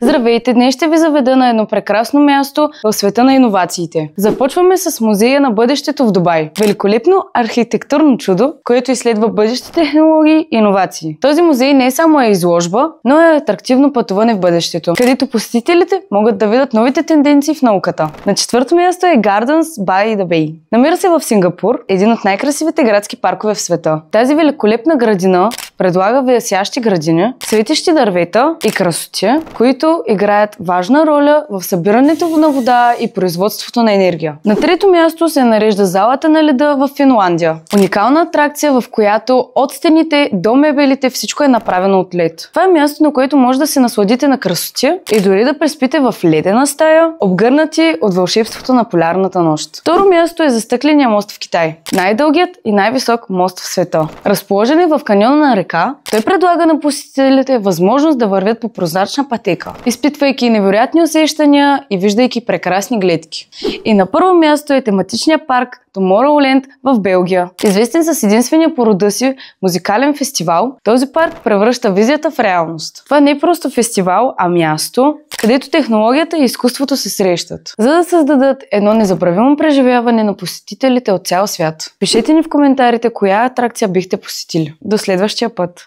Здравейте! Днес ще ви заведа на едно прекрасно място в света на иновациите. Започваме с Музея на бъдещето в Дубай. Великолепно архитектурно чудо, което изследва бъдещите технологии и иновации. Този музей не само е изложба, но е атрактивно пътуване в бъдещето, където посетителите могат да видят новите тенденции в науката. На четвърто място е Gardens by the Bay. Намира се в Сингапур, един от най-красивите градски паркове в света. Тази великолепна градина предлага висящи градини, светещи дървета и красоти, които играят важна роля в събирането на вода и производството на енергия. На трето място се нарежда залата на леда в Финландия. Уникална атракция, в която от стените до мебелите всичко е направено от лед. Това е място, на което може да се насладите на красоти и дори да преспите в ледена стая, обгърнати от вълшебството на полярната нощ. Второ място е застъкления мост в Китай. Най-дългият и най-висок мост в света. Разположен е в каньона на река, той предлага на посетителите възможност да вървят по прозрачна пътека, изпитвайки невероятни усещания и виждайки прекрасни гледки. И на първо място е тематичният парк Tomorrowland в Белгия. Известен с единствения по рода си музикален фестивал, този парк превръща визията в реалност. Това не е просто фестивал, а място, където технологията и изкуството се срещат, за да създадат едно незабравимо преживяване на посетителите от цял свят. Пишете ни в коментарите коя атракция бихте посетили. До следващия път!